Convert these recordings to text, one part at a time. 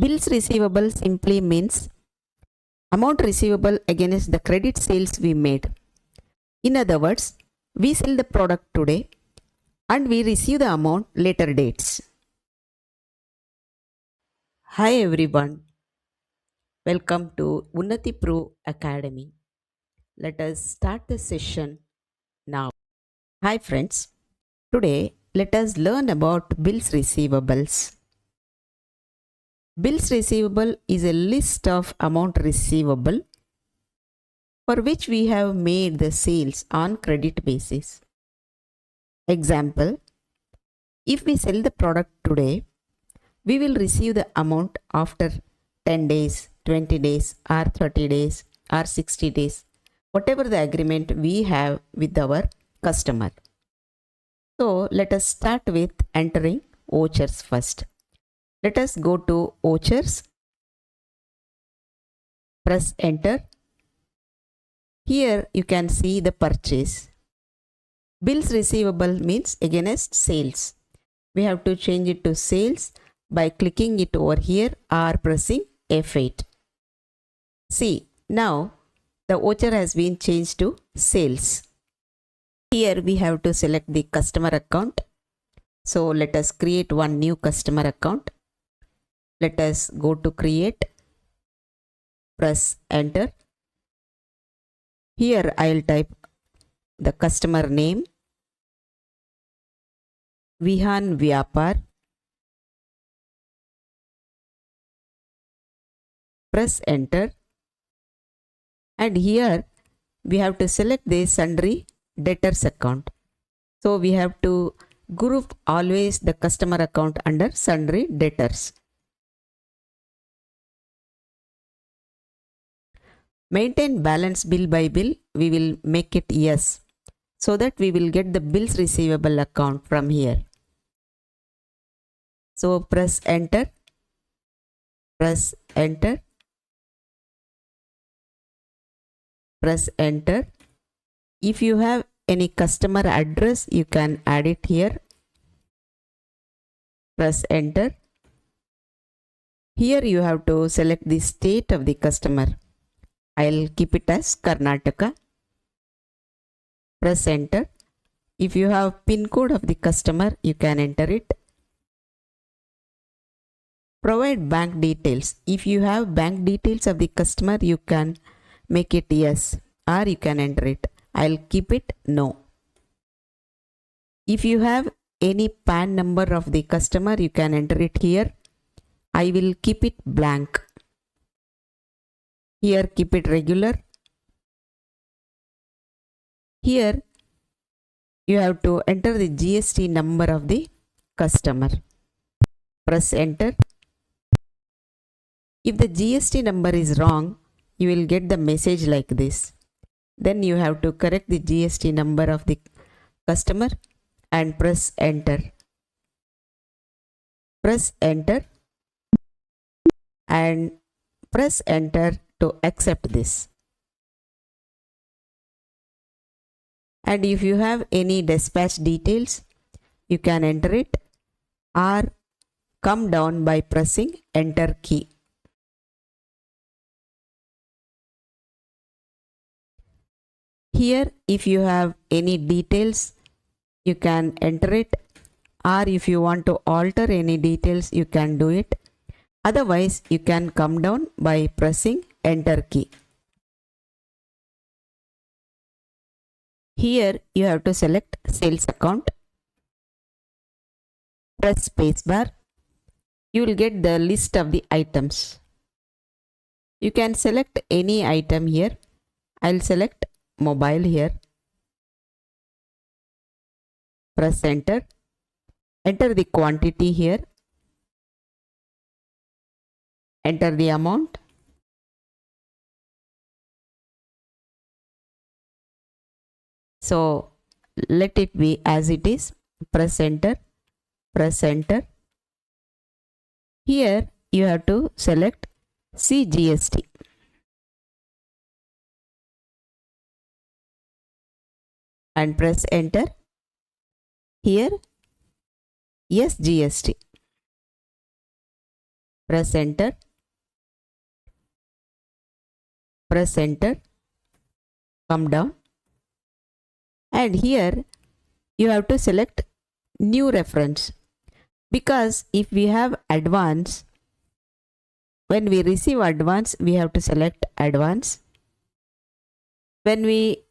Bills receivable simply means amount receivable against the credit sales we made. In other words, we sell the product today and we receive the amount later dates. Hi everyone, welcome to Unnati Pro Academy. Let us start the session now. Hi friends, today let us learn about bills receivables. Bills receivable is a list of amount receivable for which we have made the sales on credit basis. Example, if we sell the product today, we will receive the amount after 10 days, 20 days or 30 days or 60 days, whatever the agreement we have with our customer. So let us start with entering vouchers first. Let us go to vouchers, press enter. Here you can see the purchase. Bills receivable means against sales. We have to change it to sales by clicking it over here or pressing F8. See, now the voucher has been changed to sales. Here we have to select the customer account. So let us create one new customer account. Let us go to create, press enter. Here I will type the customer name, Vihan Vyapar. Press enter. And here we have to select the sundry debtors account. So we have to group always the customer account under sundry debtors. Maintain balance bill by bill, we will make it yes, so that we will get the bills receivable account from here. So press enter, press enter, press enter. If you have any customer address, you can add it here. Press enter. Here you have to select the state of the customer. I'll keep it as Karnataka. Press enter. If you have PIN code of the customer, you can enter it. Provide bank details. If you have bank details of the customer, you can make it yes or you can enter it. I'll keep it no. If you have any PAN number of the customer, you can enter it here. I will keep it blank. Here keep it regular. Here you have to enter the GST number of the customer. Press enter. If the GST number is wrong, you will get the message like this. Then you have to correct the GST number of the customer and press enter. Press enter and press enter to accept this. And if you have any dispatch details, you can enter it or come down by pressing enter key. Here if you have any details, you can enter it, or if you want to alter any details, you can do it. Otherwise you can come down by pressing enter key. Here you have to select sales account. Press spacebar. You will get the list of the items. You can select any item here. I'll select mobile here. Press enter. Enter the quantity here. Enter the amount. So let it be as it is. Press enter. Press enter. Here you have to select CGST. And press enter. Here yes GST. press enter, press enter, come down, and here you have to select new reference, because if we have advance, when we receive advance we have to select advance. When we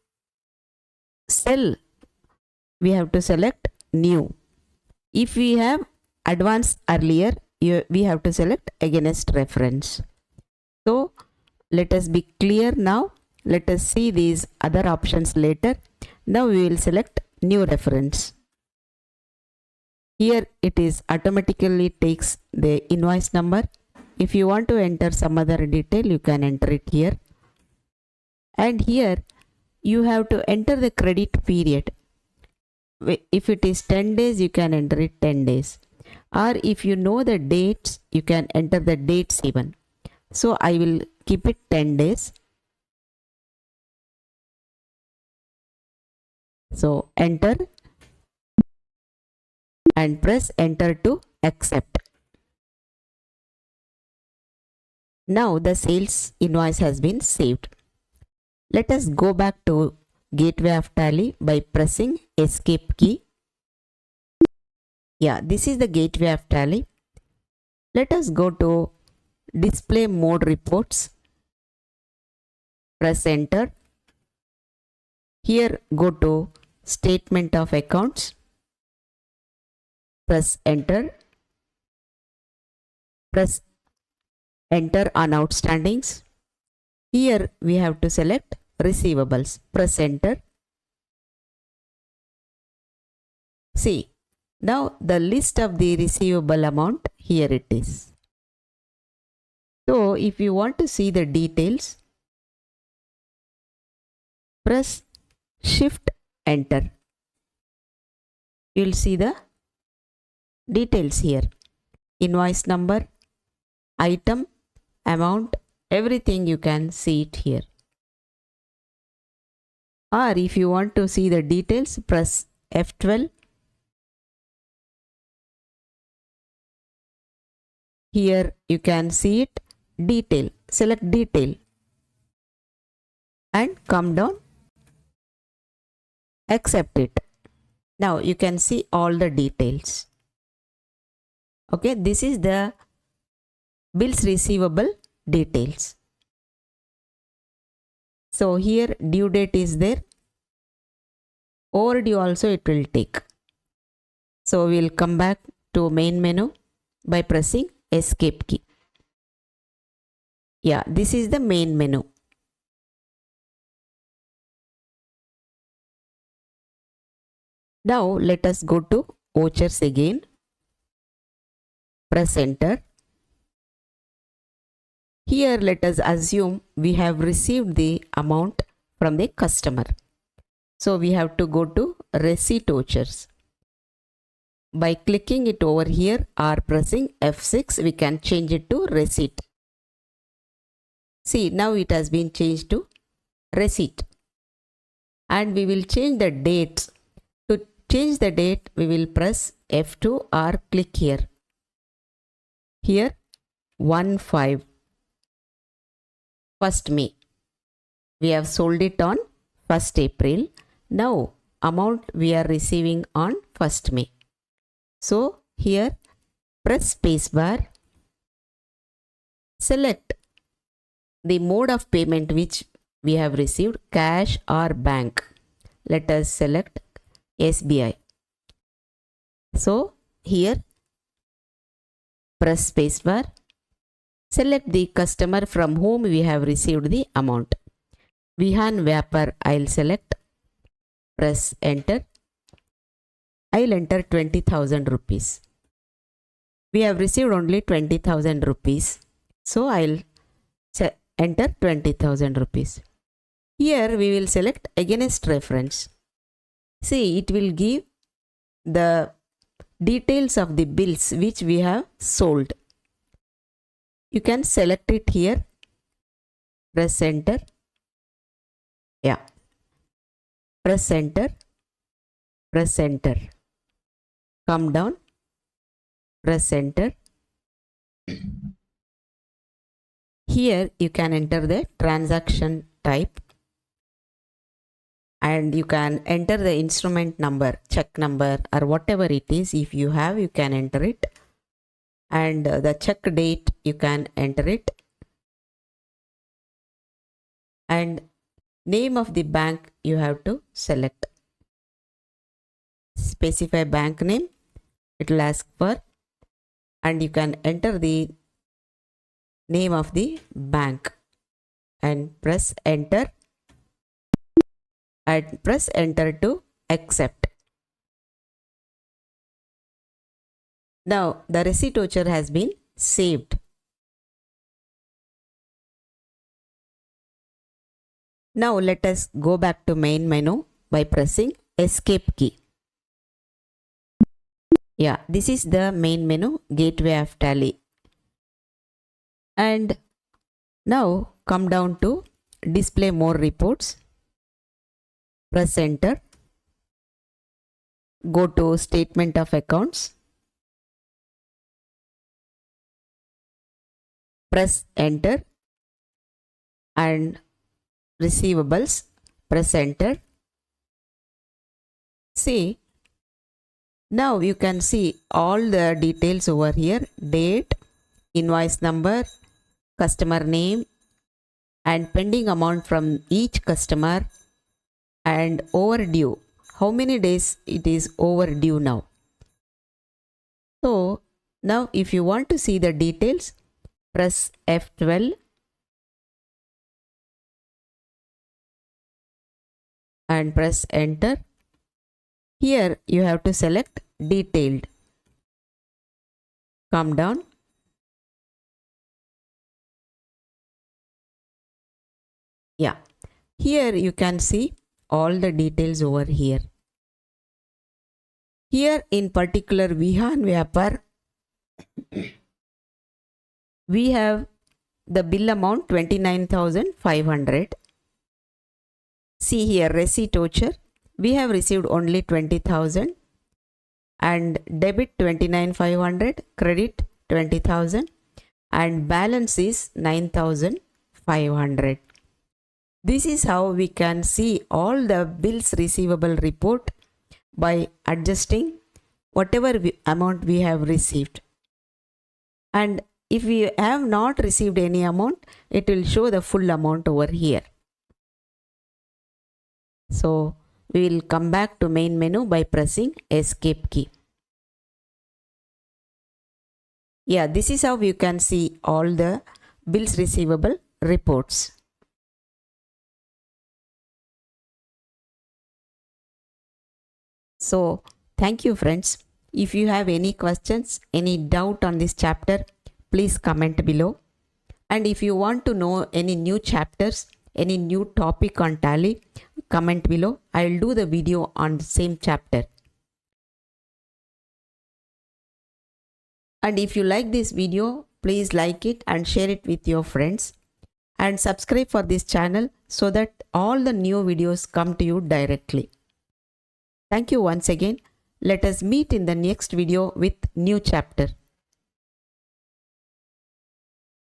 sell we have to select new. If we have advance earlier, we have to select against reference. So let us be clear now. Let us see these other options later. Now we will select new reference. Here it is automatically takes the invoice number. If you want to enter some other detail, you can enter it here. And here you have to enter the credit period. If it is 10 days, you can enter it 10 days. Or if you know the dates, you can enter the dates even. So I will keep it 10 days. So enter and press enter to accept. Now the sales invoice has been saved. Let us go back to Gateway of Tally by pressing escape key. Yeah, this is the Gateway of Tally. Let us go to display mode reports. Press enter. Here go to statement of accounts. Press enter. Press enter on outstandings. Here we have to select receivables. Press enter. See, now the list of the receivable amount, here it is. So if you want to see the details, press shift enter. You will see the details here. Invoice number, item, amount, everything you can see it here. Or if you want to see the details, press F12. Here you can see it, detail, select detail and come down, accept it. Now you can see all the details. Okay, this is the bills receivable details. So here due date is there, overdue also it will take. So we will come back to main menu by pressing escape key. Yeah, this is the main menu. Now let us go to vouchers again. Press enter. Here let us assume we have received the amount from the customer. So we have to go to receipt vouchers. By clicking it over here or pressing F6, we can change it to receipt. See, now it has been changed to receipt. And we will change the dates. To change the date, we will press F2 or click here. Here, 1/5. 1st May. We have sold it on 1st April. Now, amount we are receiving on 1st May. So, here, press spacebar. Select the mode of payment which we have received, cash or bank. Let us select SBI. So, here, press spacebar. Select the customer from whom we have received the amount. Vihan Vyapar, I'll select. Press enter. I'll enter 20,000 rupees. We have received only 20,000 rupees. So I'll enter 20,000 rupees. Here we will select against reference. See, it will give the details of the bills which we have sold. You can select it here. Press enter. Yeah. Press enter. Press enter. Come down. Press enter. Here you can enter the transaction type, and you can enter the instrument number, check number, or whatever it is. If you have, you can enter it, and the check date you can enter it, and name of the bank you have to select. Specify bank name, it will ask for, and you can enter the name of the bank and press enter, and press enter to accept. Now the receipt voucher has been saved. Now let us go back to main menu by pressing escape key. Yeah, this is the main menu, gateway of Tally. And now come down to display more reports. Press enter. Go to statement of accounts. Press enter, and receivables, press enter. See, now you can see all the details over here: date, invoice number, customer name, and pending amount from each customer, and overdue. How many days it is overdue now? So now if you want to see the details, press F12 and press enter. Here you have to select detailed. Come down. Yeah, here you can see all the details over here. Here in particular Vihan Vyapar, we have the bill amount 29,500. See here, receipt voucher, we have received only 20,000, and debit 29,500, credit 20,000, and balance is 9,500. This is how we can see all the bills receivable report by adjusting whatever amount we have received. And if we have not received any amount, it will show the full amount over here. So we will come back to main menu by pressing escape key. Yeah, this is how you can see all the bills receivable reports. So thank you friends. If you have any questions, any doubt on this chapter, please comment below. And if you want to know any new chapters, any new topic on Tally, comment below. I will do the video on the same chapter. And if you like this video, please like it and share it with your friends. And subscribe for this channel so that all the new videos come to you directly. Thank you once again. Let us meet in the next video with new chapter.